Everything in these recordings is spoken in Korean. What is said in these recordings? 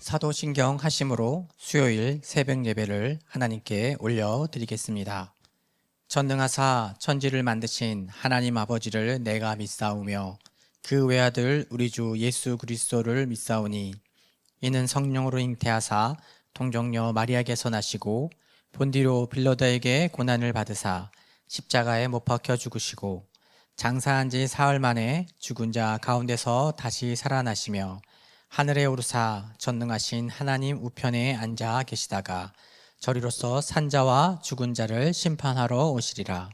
사도신경 하심으로 수요일 새벽 예배를 하나님께 올려드리겠습니다. 전능하사 천지를 만드신 하나님 아버지를 내가 믿사오며 그 외아들 우리 주 예수 그리스도를 믿사오니 이는 성령으로 잉태하사 동정녀 마리아에게서 나시고 본디로 빌라도에게 고난을 받으사 십자가에 못 박혀 죽으시고 장사한 지 사흘 만에 죽은 자 가운데서 다시 살아나시며 하늘에 오르사 전능하신 하나님 우편에 앉아 계시다가 저리로서 산자와 죽은 자를 심판하러 오시리라.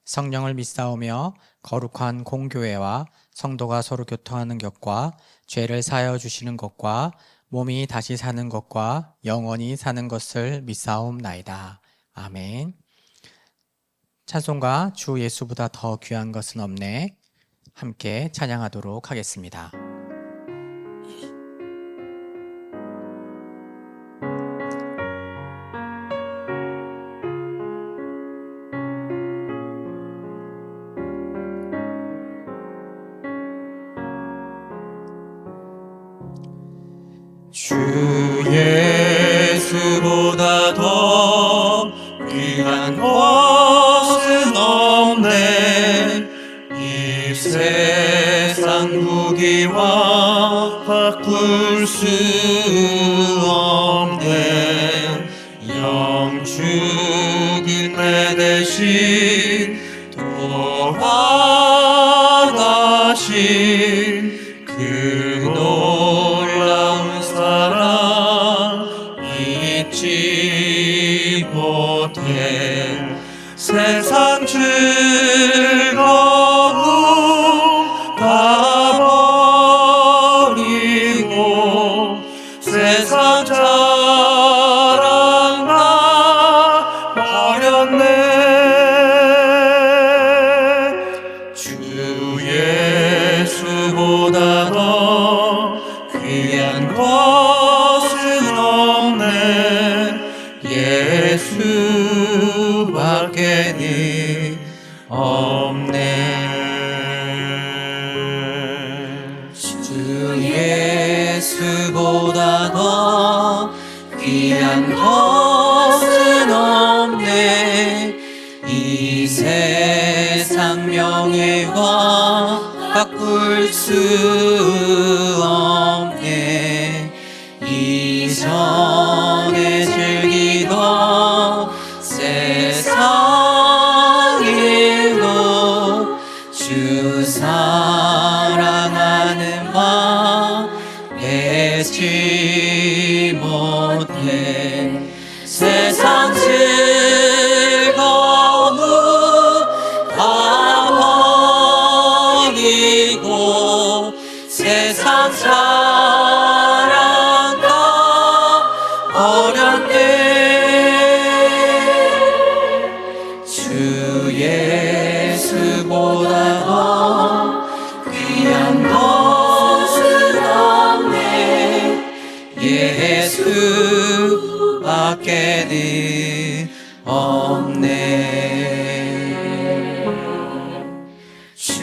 성령을 믿사오며 거룩한 공교회와 성도가 서로 교통하는 것과 죄를 사하여 주시는 것과 몸이 다시 사는 것과 영원히 사는 것을 믿사옵나이다. 아멘. 찬송가 주 예수보다 더 귀한 것은 없네. 함께 찬양하도록 하겠습니다. 주 예수보다 더 귀한 것은 없네. 이 세상 무기와 바꿀 수 없네. 영 죽은 내 대신 돌아가신 그 놀라운 사랑 잊지 못해. 세상 즐거움 다 버리고 세상 자랑 다 버렸네. 주 예수보다 더 귀한 것은 없네. 예수밖에는 없네. 주 예수보다 더 귀한 것은 없네. 이 세상 명예와 바꿀 수 없네. 이전에 즐기던 세상 일로 주 사랑하는 마음 잊지 못해. 세상 즐거움 다 버리고 세상 사랑 다 버렸네. 주 예수보다 더 귀한 것은 없네. 예수밖에는 없네. 주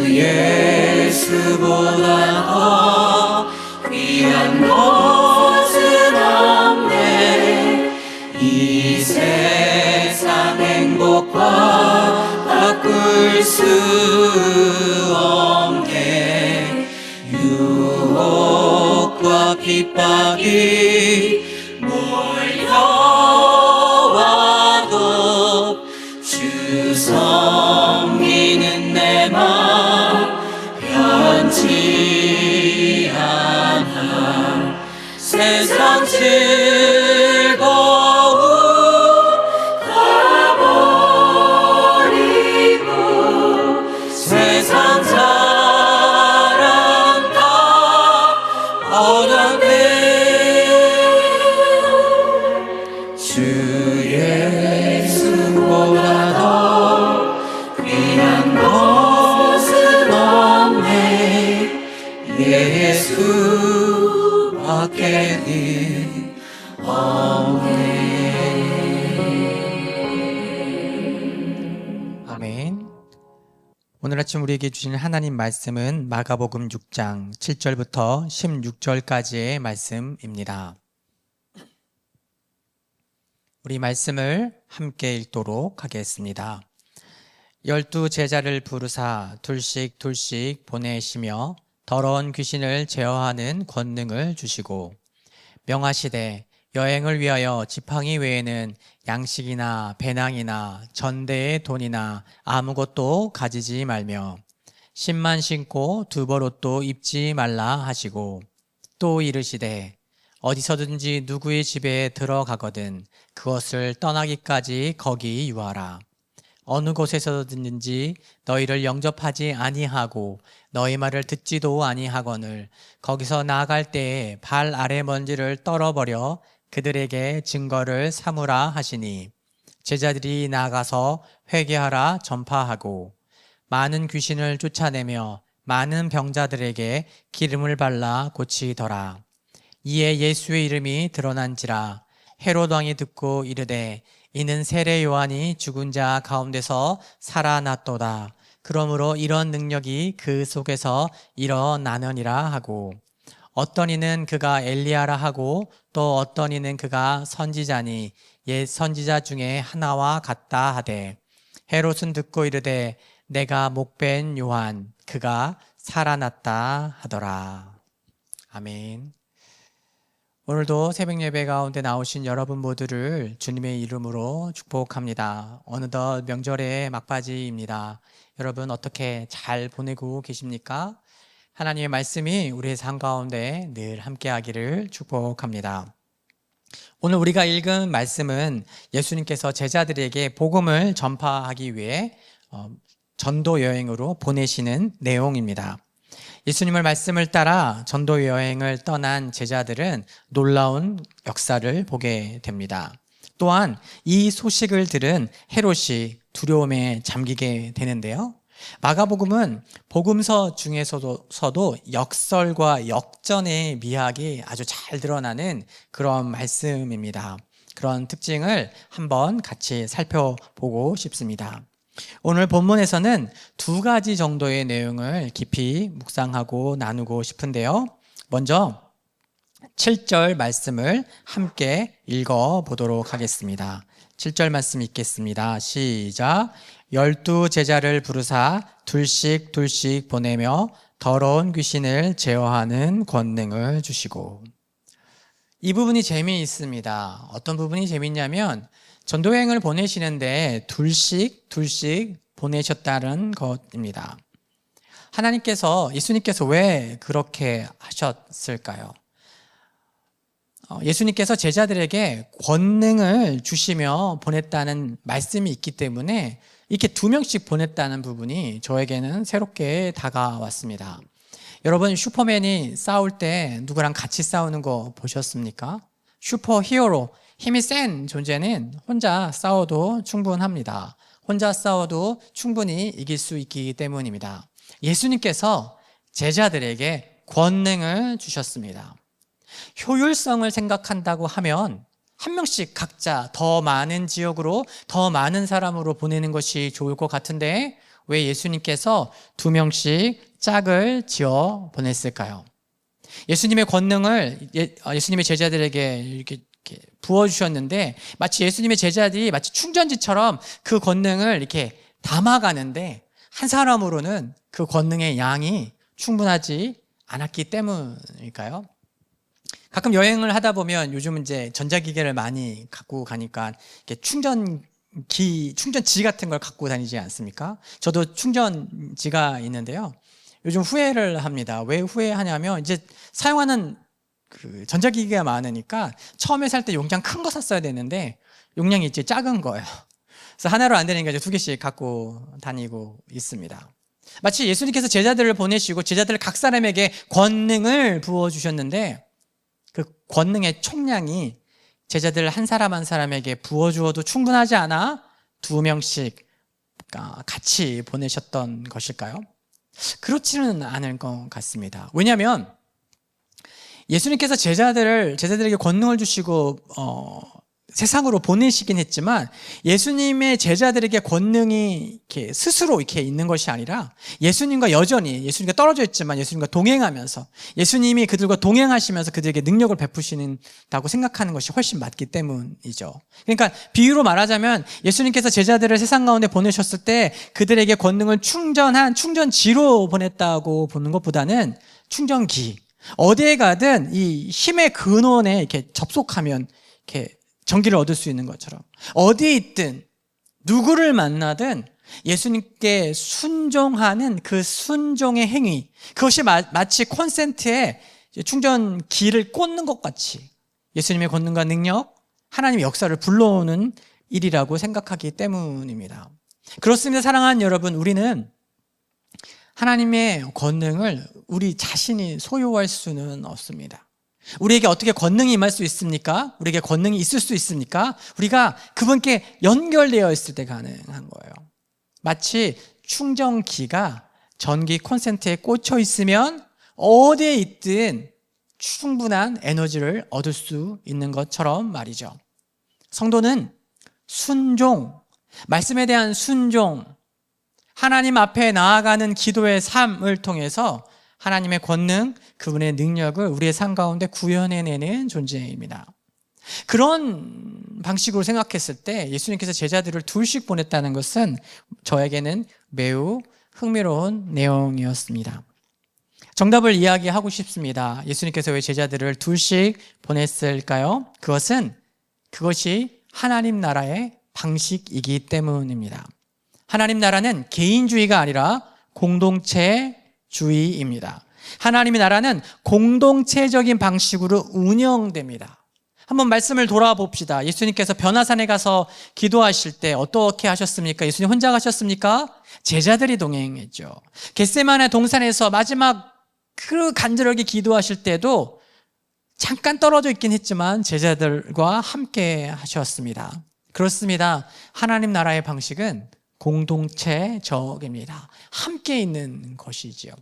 예수보다 더 귀한 것은 없네. 이 세상 행복과 바꿀 수 없네. 유혹과 핍박이 몰려와도 주 섬기는 내 맘 변치 않아. 세상 즐거움 다 버리고 세상 사랑 다 버렸네. 주 예수보다 더 귀한 것은 없네. 예수밖에는 없네. 아멘. 오늘 아침 우리에게 주신 하나님 말씀은 마가복음 6장 7절부터 16절까지의 말씀입니다. 우리 말씀을 함께 읽도록 하겠습니다. 12 제자를 부르사 둘씩 둘씩 보내시며 더러운 귀신을 제어하는 권능을 주시고 명하시되 여행을 위하여 지팡이 외에는 양식이나 배낭이나 전대의 돈이나 아무것도 가지지 말며 신만 신고 두벌옷도 입지 말라 하시고 또 이르시되 어디서든지 누구의 집에 들어가거든 그것을 떠나기까지 거기 유하라. 어느 곳에서든지 너희를 영접하지 아니하고 너희 말을 듣지도 아니하거늘 거기서 나아갈 때에 발 아래 먼지를 떨어버려 그들에게 증거를 삼으라 하시니 제자들이 나가서 회개하라 전파하고 많은 귀신을 쫓아내며 많은 병자들에게 기름을 발라 고치더라. 이에 예수의 이름이 드러난지라 헤롯 왕이 듣고 이르되 이는 세례 요한이 죽은 자 가운데서 살아났도다. 그러므로 이런 능력이 그 속에서 일어나느니라 하고 어떤 이는 그가 엘리야라 하고 또 어떤 이는 그가 선지자니 옛 선지자 중에 하나와 같다 하되 헤롯은 듣고 이르되 내가 목벤 요한 그가 살아났다 하더라. 아멘. 오늘도 새벽 예배 가운데 나오신 여러분 모두를 주님의 이름으로 축복합니다. 어느덧 명절의 막바지입니다. 여러분 어떻게 잘 보내고 계십니까? 하나님의 말씀이 우리의 삶 가운데 늘 함께하기를 축복합니다. 오늘 우리가 읽은 말씀은 예수님께서 제자들에게 복음을 전파하기 위해 전도 여행으로 보내시는 내용입니다. 예수님의 말씀을 따라 전도 여행을 떠난 제자들은 놀라운 역사를 보게 됩니다. 또한 이 소식을 들은 헤롯이 두려움에 잠기게 되는데요. 마가복음은 복음서 중에서도 역설과 역전의 미학이 아주 잘 드러나는 그런 말씀입니다. 그런 특징을 한번 같이 살펴보고 싶습니다. 오늘 본문에서는 두 가지 정도의 내용을 깊이 묵상하고 나누고 싶은데요. 먼저 7절 말씀을 함께 읽어보도록 하겠습니다. 7절 말씀 읽겠습니다. 시작. 12 제자를 부르사 둘씩 둘씩 보내며 더러운 귀신을 제어하는 권능을 주시고. 이 부분이 재미있습니다. 어떤 부분이 재미있냐면 전도여행을 보내시는데 둘씩 둘씩 보내셨다는 것입니다. 예수님께서 왜 그렇게 하셨을까요? 예수님께서 제자들에게 권능을 주시며 보냈다는 말씀이 있기 때문에 이렇게 2명씩 보냈다는 부분이 저에게는 새롭게 다가왔습니다. 여러분 슈퍼맨이 싸울 때 누구랑 같이 싸우는 거 보셨습니까? 슈퍼히어로, 힘이 센 존재는 혼자 싸워도 충분합니다. 혼자 싸워도 충분히 이길 수 있기 때문입니다. 예수님께서 제자들에게 권능을 주셨습니다. 효율성을 생각한다고 하면 한 명씩 각자 더 많은 지역으로 더 많은 사람으로 보내는 것이 좋을 것 같은데 왜 예수님께서 2명씩 짝을 지어 보냈을까요? 예수님의 권능을 예수님의 제자들에게 이렇게 부어주셨는데 마치 예수님의 제자들이 마치 충전지처럼 그 권능을 이렇게 담아가는데 한 사람으로는 그 권능의 양이 충분하지 않았기 때문일까요? 가끔 여행을 하다 보면 요즘은 이제 전자기기를 많이 갖고 가니까 이렇게 충전지 같은 걸 갖고 다니지 않습니까? 저도 충전지가 있는데요. 요즘 후회를 합니다. 왜 후회하냐면 이제 사용하는 그 전자기기가 많으니까 처음에 살 때 용량 큰 거 샀어야 되는데 용량이 이제 작은 거예요. 그래서 하나로 안 되니까 이제 2개씩 갖고 다니고 있습니다. 마치 예수님께서 제자들을 보내시고 제자들 각 사람에게 권능을 부어주셨는데 그 권능의 총량이 제자들 한 사람 한 사람에게 부어주어도 충분하지 않아 2명씩 같이 보내셨던 것일까요? 그렇지는 않을 것 같습니다. 왜냐하면 예수님께서 제자들에게 권능을 주시고 세상으로 보내시긴 했지만 예수님의 제자들에게 권능이 이렇게 스스로 이렇게 있는 것이 아니라 예수님과 여전히 예수님과 떨어져 있지만 예수님과 동행하면서 예수님이 그들과 동행하시면서 그들에게 능력을 베푸시는다고 생각하는 것이 훨씬 맞기 때문이죠. 그러니까 비유로 말하자면 예수님께서 제자들을 세상 가운데 보내셨을 때 그들에게 권능을 충전한 충전지로 보냈다고 보는 것보다는 충전기, 어디에 가든 이 힘의 근원에 이렇게 접속하면 이렇게 전기를 얻을 수 있는 것처럼 어디에 있든 누구를 만나든 예수님께 순종하는 그 순종의 행위, 그것이 마치 콘센트에 충전기를 꽂는 것 같이 예수님의 권능과 능력, 하나님의 역사를 불러오는 일이라고 생각하기 때문입니다. 그렇습니다. 사랑하는 여러분, 우리는 하나님의 권능을 우리 자신이 소유할 수는 없습니다. 우리에게 어떻게 권능이 임할 수 있습니까? 우리에게 권능이 있을 수 있습니까? 우리가 그분께 연결되어 있을 때 가능한 거예요. 마치 충전기가 전기 콘센트에 꽂혀 있으면 어디에 있든 충분한 에너지를 얻을 수 있는 것처럼 말이죠. 성도는 순종, 말씀에 대한 순종, 하나님 앞에 나아가는 기도의 삶을 통해서 하나님의 권능, 그분의 능력을 우리의 삶 가운데 구현해내는 존재입니다. 그런 방식으로 생각했을 때 예수님께서 제자들을 둘씩 보냈다는 것은 저에게는 매우 흥미로운 내용이었습니다. 정답을 이야기하고 싶습니다. 예수님께서 왜 제자들을 둘씩 보냈을까요? 그것이 하나님 나라의 방식이기 때문입니다. 하나님 나라는 개인주의가 아니라 공동체주의입니다. 하나님의 나라는 공동체적인 방식으로 운영됩니다. 한번 말씀을 돌아봅시다. 예수님께서 변화산에 가서 기도하실 때 어떻게 하셨습니까? 예수님 혼자 가셨습니까? 제자들이 동행했죠. 겟세마네 동산에서 마지막 그 간절하게 기도하실 때도 잠깐 떨어져 있긴 했지만 제자들과 함께 하셨습니다. 그렇습니다. 하나님 나라의 방식은 공동체적입니다. 함께 있는 것이지요.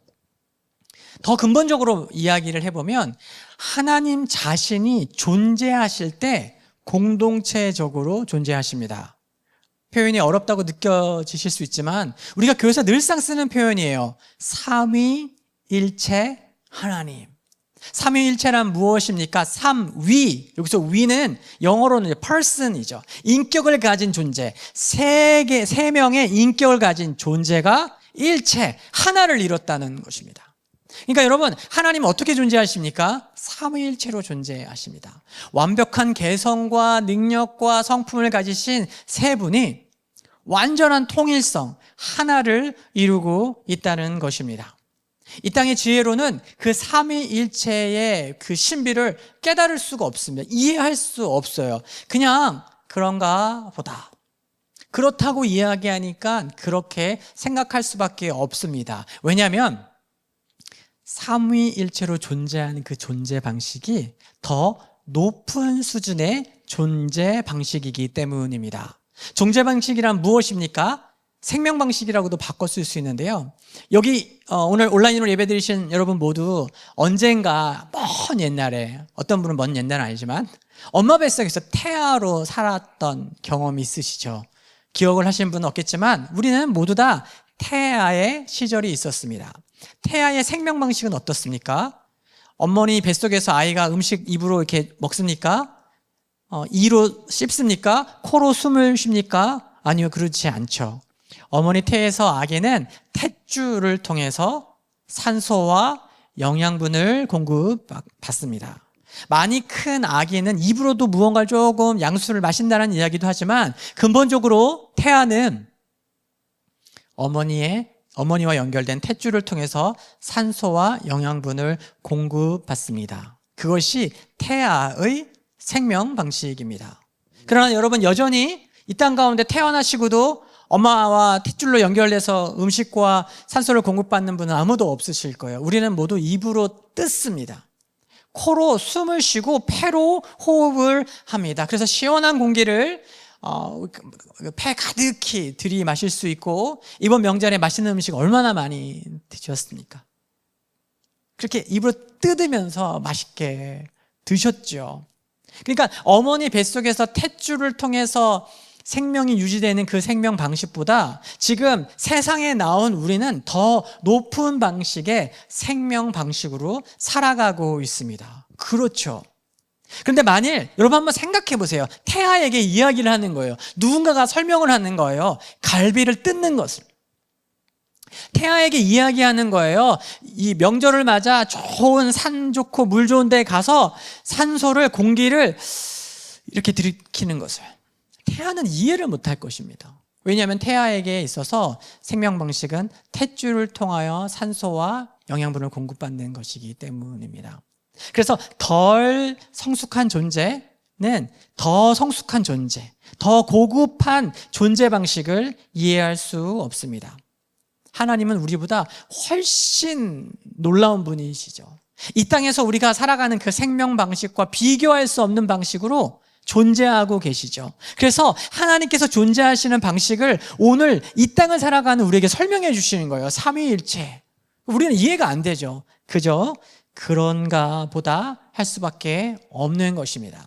더 근본적으로 이야기를 해보면 하나님 자신이 존재하실 때 공동체적으로 존재하십니다. 표현이 어렵다고 느껴지실 수 있지만 우리가 교회에서 늘상 쓰는 표현이에요. 삼위일체 하나님. 삼위일체란 무엇입니까? 삼위, 여기서 위는 영어로는 person이죠. 인격을 가진 존재, 세 명의 인격을 가진 존재가 일체, 하나를 이뤘다는 것입니다. 그러니까 여러분, 하나님은 어떻게 존재하십니까? 삼위일체로 존재하십니다. 완벽한 개성과 능력과 성품을 가지신 세 분이 완전한 통일성, 하나를 이루고 있다는 것입니다. 이 땅의 지혜로는 그 삼위일체의 그 신비를 깨달을 수가 없습니다. 이해할 수 없어요. 그냥 그런가 보다. 그렇다고 이야기하니까 그렇게 생각할 수밖에 없습니다. 왜냐하면 삼위일체로 존재하는 그 존재 방식이 더 높은 수준의 존재 방식이기 때문입니다. 존재 방식이란 무엇입니까? 생명 방식이라고도 바꿔 쓸 수 있는데요. 여기 오늘 온라인으로 예배드리신 여러분 모두 언젠가 먼 옛날에, 어떤 분은 먼 옛날은 아니지만 엄마 뱃속에서 태아로 살았던 경험이 있으시죠? 기억을 하시는 분은 없겠지만 우리는 모두 다 태아의 시절이 있었습니다. 태아의 생명 방식은 어떻습니까? 어머니 뱃속에서 아이가 음식 입으로 이렇게 먹습니까? 이로 씹습니까? 코로 숨을 쉽니까? 아니요, 그렇지 않죠. 어머니 태에서 아기는 탯줄을 통해서 산소와 영양분을 공급받습니다. 많이 큰 아기는 입으로도 무언가를 조금 양수를 마신다는 이야기도 하지만 근본적으로 태아는 어머니와 연결된 탯줄을 통해서 산소와 영양분을 공급받습니다. 그것이 태아의 생명 방식입니다. 그러나 여러분, 여전히 이 땅 가운데 태어나시고도 엄마와 탯줄로 연결돼서 음식과 산소를 공급받는 분은 아무도 없으실 거예요. 우리는 모두 입으로 뜯습니다. 코로 숨을 쉬고 폐로 호흡을 합니다. 그래서 시원한 공기를 폐 가득히 들이마실 수 있고, 이번 명절에 맛있는 음식 얼마나 많이 드셨습니까? 그렇게 입으로 뜯으면서 맛있게 드셨죠. 그러니까 어머니 뱃속에서 탯줄을 통해서 생명이 유지되는 그 생명 방식보다 지금 세상에 나온 우리는 더 높은 방식의 생명 방식으로 살아가고 있습니다. 그렇죠. 그런데 만일 여러분 한번 생각해 보세요. 태아에게 이야기를 하는 거예요. 누군가가 설명을 하는 거예요. 갈비를 뜯는 것을. 태아에게 이야기하는 거예요. 이 명절을 맞아 좋은 산 좋고 물 좋은 데 가서 산소를 공기를 이렇게 들이키는 것을. 태아는 이해를 못할 것입니다. 왜냐하면 태아에게 있어서 생명 방식은 탯줄을 통하여 산소와 영양분을 공급받는 것이기 때문입니다. 그래서 덜 성숙한 존재는 더 성숙한 존재, 더 고급한 존재 방식을 이해할 수 없습니다. 하나님은 우리보다 훨씬 놀라운 분이시죠. 이 땅에서 우리가 살아가는 그 생명 방식과 비교할 수 없는 방식으로 존재하고 계시죠. 그래서 하나님께서 존재하시는 방식을 오늘 이 땅을 살아가는 우리에게 설명해 주시는 거예요. 삼위일체. 우리는 이해가 안 되죠. 그저 그런가 보다 할 수밖에 없는 것입니다.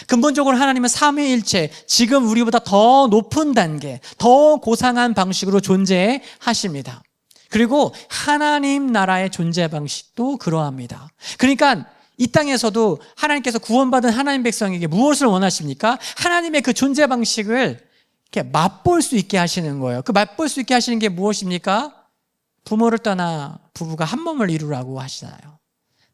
근본적으로 하나님은 삼위일체, 지금 우리보다 더 높은 단계, 더 고상한 방식으로 존재하십니다. 그리고 하나님 나라의 존재 방식도 그러합니다. 그러니까 이 땅에서도 하나님께서 구원받은 하나님 백성에게 무엇을 원하십니까? 하나님의 그 존재 방식을 이렇게 맛볼 수 있게 하시는 거예요. 그 맛볼 수 있게 하시는 게 무엇입니까? 부모를 떠나 부부가 한 몸을 이루라고 하시잖아요.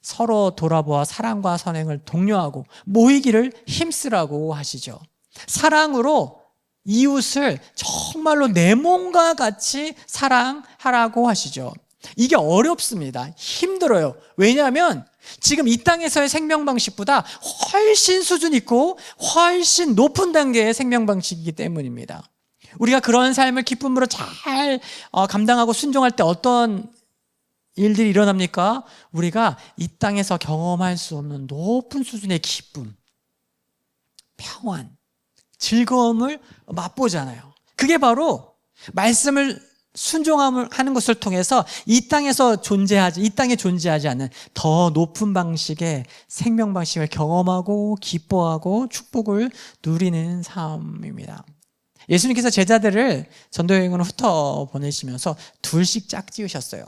서로 돌아보아 사랑과 선행을 독려하고 모이기를 힘쓰라고 하시죠. 사랑으로 이웃을 정말로 내 몸과 같이 사랑하라고 하시죠. 이게 어렵습니다. 힘들어요. 왜냐하면 지금 이 땅에서의 생명 방식보다 훨씬 수준 있고 훨씬 높은 단계의 생명 방식이기 때문입니다. 우리가 그런 삶을 기쁨으로 잘 감당하고 순종할 때 어떤 일들이 일어납니까? 우리가 이 땅에서 경험할 수 없는 높은 수준의 기쁨, 평안, 즐거움을 맛보잖아요. 그게 바로 말씀을 순종함을 하는 것을 통해서 이 땅에 존재하지 않는 더 높은 방식의 생명 방식을 경험하고 기뻐하고 축복을 누리는 삶입니다. 예수님께서 제자들을 전도여행으로 흩어 보내시면서 둘씩 짝지으셨어요.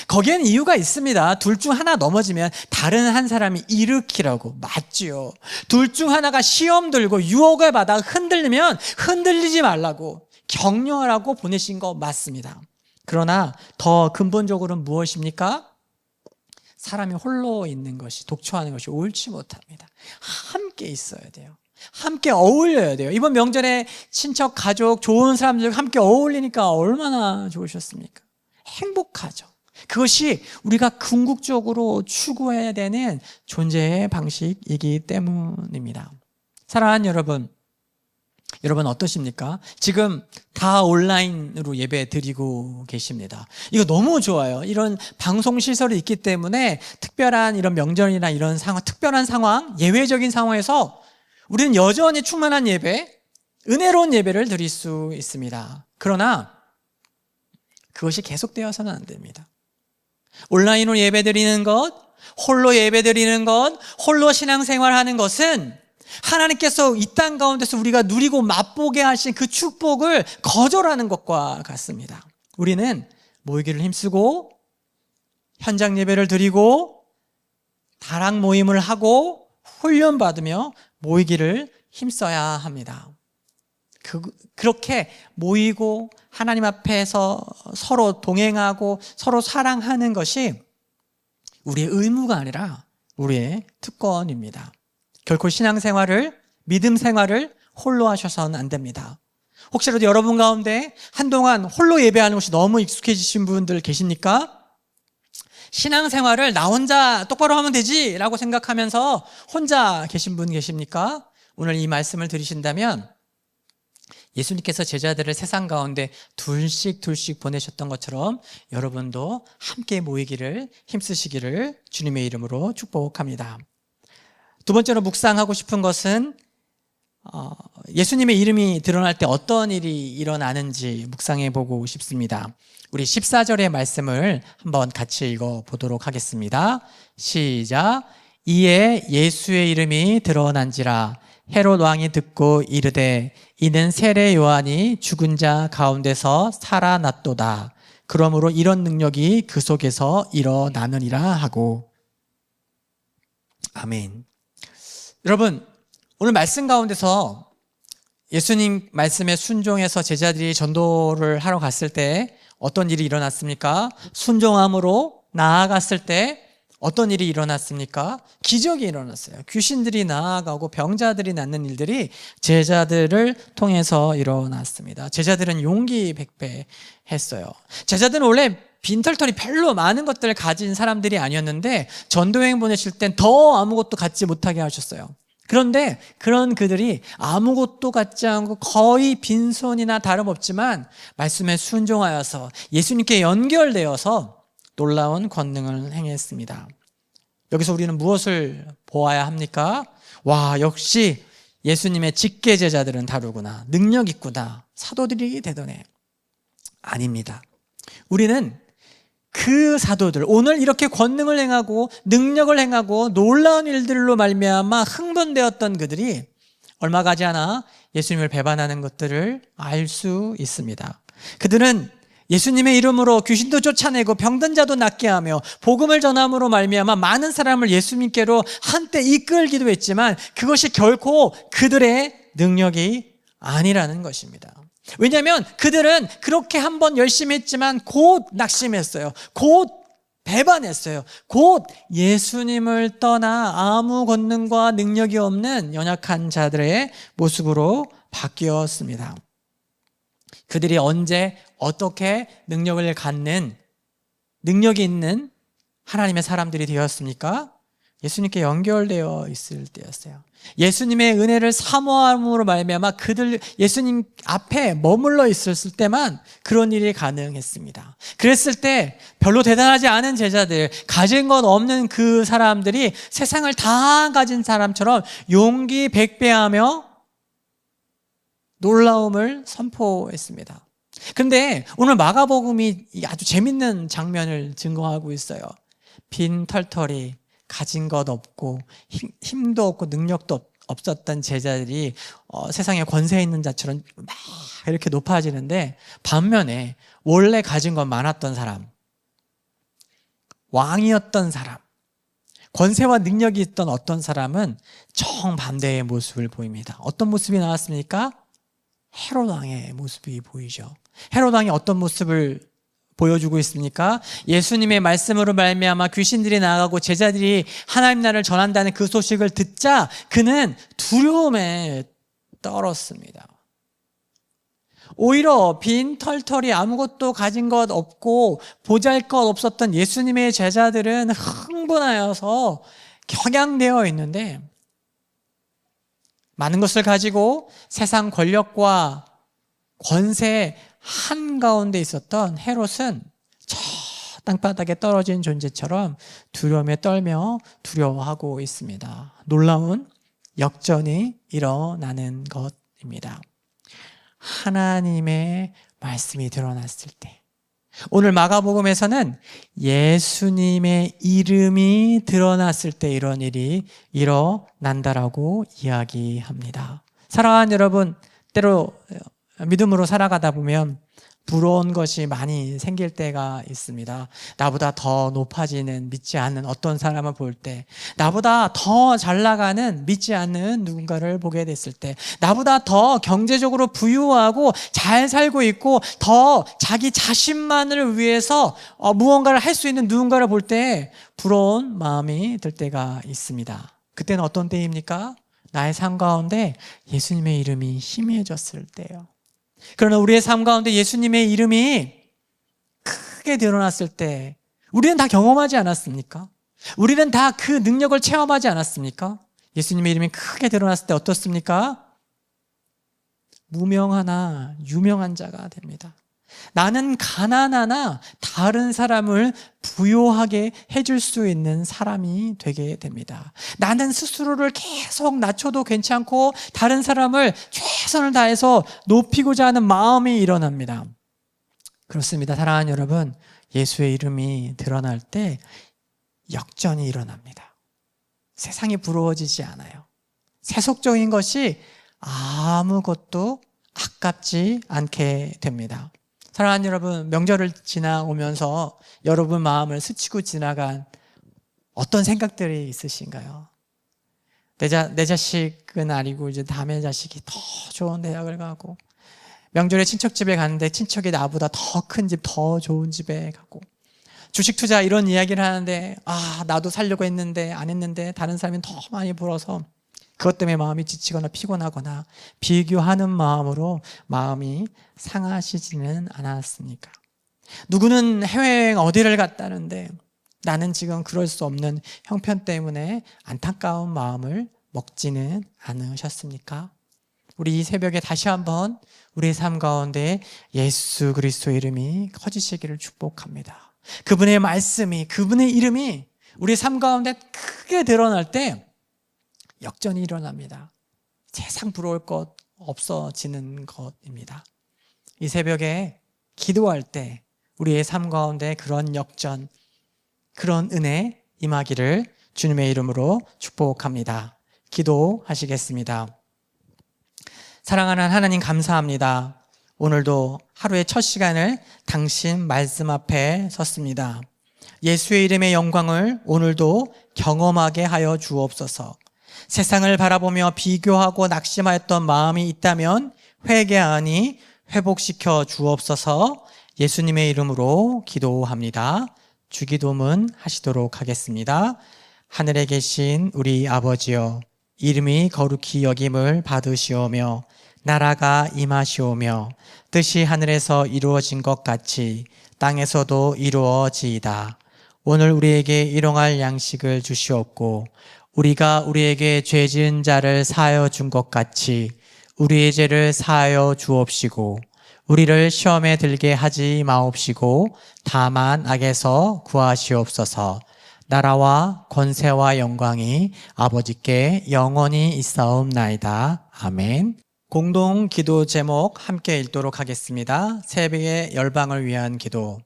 거기에는 이유가 있습니다. 둘 중 하나 넘어지면 다른 한 사람이 일으키라고. 맞지요. 둘 중 하나가 시험 들고 유혹을 받아 흔들리면 흔들리지 말라고, 격려하라고 보내신 거 맞습니다. 그러나 더 근본적으로는 무엇입니까? 사람이 홀로 있는 것이, 독초하는 것이 옳지 못합니다. 함께 있어야 돼요. 함께 어울려야 돼요. 이번 명절에 친척, 가족, 좋은 사람들과 함께 어울리니까 얼마나 좋으셨습니까? 행복하죠. 그것이 우리가 궁극적으로 추구해야 되는 존재의 방식이기 때문입니다. 사랑하는 여러분 어떠십니까? 지금 다 온라인으로 예배 드리고 계십니다. 이거 너무 좋아요. 이런 방송 시설이 있기 때문에 특별한 이런 명절이나 이런 상황, 특별한 상황, 예외적인 상황에서 우리는 여전히 충만한 예배, 은혜로운 예배를 드릴 수 있습니다. 그러나 그것이 계속되어서는 안 됩니다. 온라인으로 예배드리는 것, 홀로 예배드리는 것, 홀로 신앙생활하는 것은 하나님께서 이 땅 가운데서 우리가 누리고 맛보게 하신 그 축복을 거절하는 것과 같습니다. 우리는 모이기를 힘쓰고 현장 예배를 드리고 다락 모임을 하고 훈련받으며 모이기를 힘써야 합니다. 그렇게 모이고 하나님 앞에서 서로 동행하고 서로 사랑하는 것이 우리의 의무가 아니라 우리의 특권입니다. 결코 신앙생활을, 믿음 생활을 홀로 하셔서는 안 됩니다. 혹시라도 여러분 가운데 한동안 홀로 예배하는 것이 너무 익숙해지신 분들 계십니까? 신앙생활을 나 혼자 똑바로 하면 되지 라고 생각하면서 혼자 계신 분 계십니까? 오늘 이 말씀을 들으신다면 예수님께서 제자들을 세상 가운데 둘씩 보내셨던 것처럼 여러분도 함께 모이기를 힘쓰시기를 주님의 이름으로 축복합니다. 두 번째로 묵상하고 싶은 것은 예수님의 이름이 드러날 때 어떤 일이 일어나는지 묵상해 보고 싶습니다. 우리 14절의 말씀을 한번 같이 읽어보도록 하겠습니다. 시작. 이에 예수의 이름이 드러난지라. 헤롯 왕이 듣고 이르되 이는 세례 요한이 죽은 자 가운데서 살아났도다. 그러므로 이런 능력이 그 속에서 일어나느니라 하고. 아멘. 여러분, 오늘 말씀 가운데서 예수님 말씀에 순종해서 제자들이 전도를 하러 갔을 때 어떤 일이 일어났습니까? 순종함으로 나아갔을 때 어떤 일이 일어났습니까? 기적이 일어났어요. 귀신들이 나아가고 병자들이 낫는 일들이 제자들을 통해서 일어났습니다. 제자들은 용기 백배했어요. 제자들은 원래 빈털털이 별로 많은 것들을 가진 사람들이 아니었는데 전도여행 보내실 땐 더 아무것도 갖지 못하게 하셨어요. 그런데 그런 그들이 아무것도 갖지 않고 거의 빈손이나 다름없지만 말씀에 순종하여서 예수님께 연결되어서 놀라운 권능을 행했습니다. 여기서 우리는 무엇을 보아야 합니까? 와, 역시 예수님의 직계 제자들은 다르구나. 능력 있구나. 사도들이 되더네. 아닙니다. 우리는 그 사도들, 오늘 이렇게 권능을 행하고 능력을 행하고 놀라운 일들로 말미암아 흥분되었던 그들이 얼마 가지 않아 예수님을 배반하는 것들을 알 수 있습니다. 그들은 예수님의 이름으로 귀신도 쫓아내고 병든 자도 낫게 하며 복음을 전함으로 말미암아 많은 사람을 예수님께로 한때 이끌기도 했지만 그것이 결코 그들의 능력이 아니라는 것입니다. 왜냐하면 그들은 그렇게 한번 열심히 했지만 곧 낙심했어요. 곧 배반했어요. 곧 예수님을 떠나 아무 권능과 능력이 없는 연약한 자들의 모습으로 바뀌었습니다. 그들이 언제 어떻게 능력을 갖는 능력이 있는 하나님의 사람들이 되었습니까? 예수님께 연결되어 있을 때였어요. 예수님의 은혜를 사모함으로 말미암아 그들 예수님 앞에 머물러 있었을 때만 그런 일이 가능했습니다. 그랬을 때 별로 대단하지 않은 제자들, 가진 것 없는 그 사람들이 세상을 다 가진 사람처럼 용기 백배하며 놀라움을 선포했습니다. 그런데 오늘 마가복음이 아주 재밌는 장면을 증거하고 있어요. 빈털털이 가진 것 없고 힘도 없고 능력도 없었던 제자들이 세상에 권세 있는 자처럼 막 이렇게 높아지는데 반면에 원래 가진 것 많았던 사람, 왕이었던 사람, 권세와 능력이 있던 어떤 사람은 정반대의 모습을 보입니다. 어떤 모습이 나왔습니까? 헤롯 왕의 모습이 보이죠. 헤롯 왕이 어떤 모습을 보여주고 있습니까? 예수님의 말씀으로 말미암아 귀신들이 나가고 제자들이 하나님 나라를 전한다는 그 소식을 듣자 그는 두려움에 떨었습니다. 오히려 빈털털이 아무것도 가진 것 없고 보잘것 없었던 예수님의 제자들은 흥분하여서 격양되어 있는데 많은 것을 가지고 세상 권력과 권세 한가운데 있었던 헤롯은 저 땅바닥에 떨어진 존재처럼 두려움에 떨며 두려워하고 있습니다. 놀라운 역전이 일어나는 것입니다. 하나님의 말씀이 드러났을 때, 오늘 마가복음에서는 예수님의 이름이 드러났을 때 이런 일이 일어난다라고 이야기합니다. 사랑하는 여러분, 때로 믿음으로 살아가다 보면 부러운 것이 많이 생길 때가 있습니다. 나보다 더 높아지는 믿지 않는 어떤 사람을 볼 때, 나보다 더 잘 나가는 믿지 않는 누군가를 보게 됐을 때, 나보다 더 경제적으로 부유하고 잘 살고 있고 더 자기 자신만을 위해서 무언가를 할 수 있는 누군가를 볼 때 부러운 마음이 들 때가 있습니다. 그때는 어떤 때입니까? 나의 삶 가운데 예수님의 이름이 희미해졌을 때예요. 그러나 우리의 삶 가운데 예수님의 이름이 크게 드러났을 때 우리는 다 경험하지 않았습니까? 우리는 다 그 능력을 체험하지 않았습니까? 예수님의 이름이 크게 드러났을 때 어떻습니까? 무명하나 유명한 자가 됩니다. 나는 가난하나 다른 사람을 부유하게 해줄 수 있는 사람이 되게 됩니다. 나는 스스로를 계속 낮춰도 괜찮고 다른 사람을 최선을 다해서 높이고자 하는 마음이 일어납니다. 그렇습니다. 사랑하는 여러분, 예수의 이름이 드러날 때 역전이 일어납니다. 세상이 부러워지지 않아요. 세속적인 것이 아무것도 아깝지 않게 됩니다. 사랑하는 여러분, 명절을 지나오면서 여러분 마음을 스치고 지나간 어떤 생각들이 있으신가요? 내 자식은 아니고 이제 남의 자식이 더 좋은 대학을 가고, 명절에 친척 집에 갔는데 친척이 나보다 더 큰 집, 더 좋은 집에 가고, 주식 투자 이런 이야기를 하는데 나도 살려고 했는데 안 했는데 다른 사람이 더 많이 벌어서 그것 때문에 마음이 지치거나 피곤하거나 비교하는 마음으로 마음이 상하시지는 않았습니까? 누구는 해외여행 어디를 갔다는데 나는 지금 그럴 수 없는 형편 때문에 안타까운 마음을 먹지는 않으셨습니까? 우리 이 새벽에 다시 한번 우리의 삶 가운데 예수 그리스도의 이름이 커지시기를 축복합니다. 그분의 말씀이, 그분의 이름이 우리 삶 가운데 크게 드러날 때 역전이 일어납니다. 세상 부러울 것 없어지는 것입니다. 이 새벽에 기도할 때 우리의 삶 가운데 그런 역전, 그런 은혜 임하기를 주님의 이름으로 축복합니다. 기도하시겠습니다. 사랑하는 하나님, 감사합니다. 오늘도 하루의 첫 시간을 당신 말씀 앞에 섰습니다. 예수의 이름의 영광을 오늘도 경험하게 하여 주옵소서. 세상을 바라보며 비교하고 낙심하였던 마음이 있다면 회개하니 회복시켜 주옵소서. 예수님의 이름으로 기도합니다. 주기도문 하시도록 하겠습니다. 하늘에 계신 우리 아버지여, 이름이 거룩히 여김을 받으시오며 나라가 임하시오며 뜻이 하늘에서 이루어진 것 같이 땅에서도 이루어지이다. 오늘 우리에게 일용할 양식을 주시옵고 우리가 우리에게 죄 지은 자를 사하여 준 것 같이 우리의 죄를 사하여 주옵시고 우리를 시험에 들게 하지 마옵시고 다만 악에서 구하시옵소서. 나라와 권세와 영광이 아버지께 영원히 있사옵나이다. 아멘. 공동 기도 제목 함께 읽도록 하겠습니다. 새벽의 열방을 위한 기도.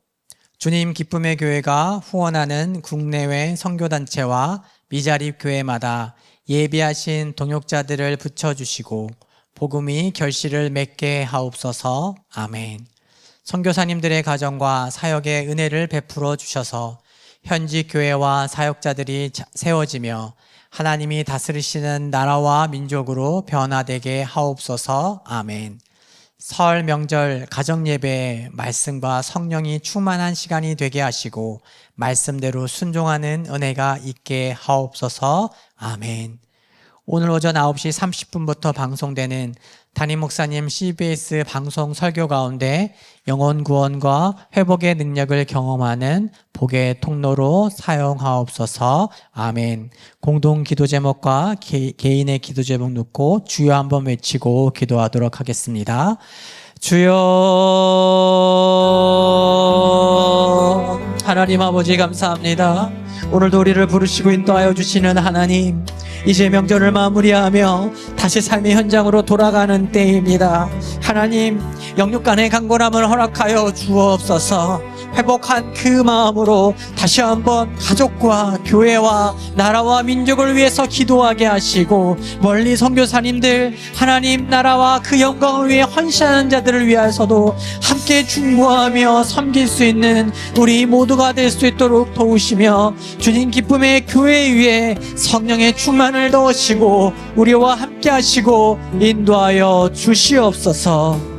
주님 기쁨의 교회가 후원하는 국내외 선교단체와 미자립 교회마다 예비하신 동역자들을 붙여주시고 복음이 결실을 맺게 하옵소서. 아멘. 선교사님들의 가정과 사역에 은혜를 베풀어 주셔서 현지 교회와 사역자들이 세워지며 하나님이 다스리시는 나라와 민족으로 변화되게 하옵소서. 아멘. 설 명절 가정예배에 말씀과 성령이 충만한 시간이 되게 하시고 말씀대로 순종하는 은혜가 있게 하옵소서. 아멘. 오늘 오전 9시 30분부터 방송되는 담임 목사님 CBS 방송 설교 가운데 영혼 구원과 회복의 능력을 경험하는 복의 통로로 사용하옵소서. 아멘. 공동 기도 제목과 개인의 기도 제목 놓고 주여 한번 외치고 기도하도록 하겠습니다. 주여, 하나님 아버지 감사합니다. 오늘도 우리를 부르시고 인도하여 주시는 하나님, 이제 명절을 마무리하며 다시 삶의 현장으로 돌아가는 때입니다. 하나님, 영육간의 강건함을 허락하여 주옵소서. 회복한 그 마음으로 다시 한번 가족과 교회와 나라와 민족을 위해서 기도하게 하시고 멀리 선교사님들, 하나님 나라와 그 영광을 위해 헌신하는 자들을 위해서도 함께 중보하며 섬길 수 있는 우리 모두가 될 수 있도록 도우시며 주님 기쁨의 교회 위에 성령의 충만을 넣으시고 우리와 함께 하시고 인도하여 주시옵소서.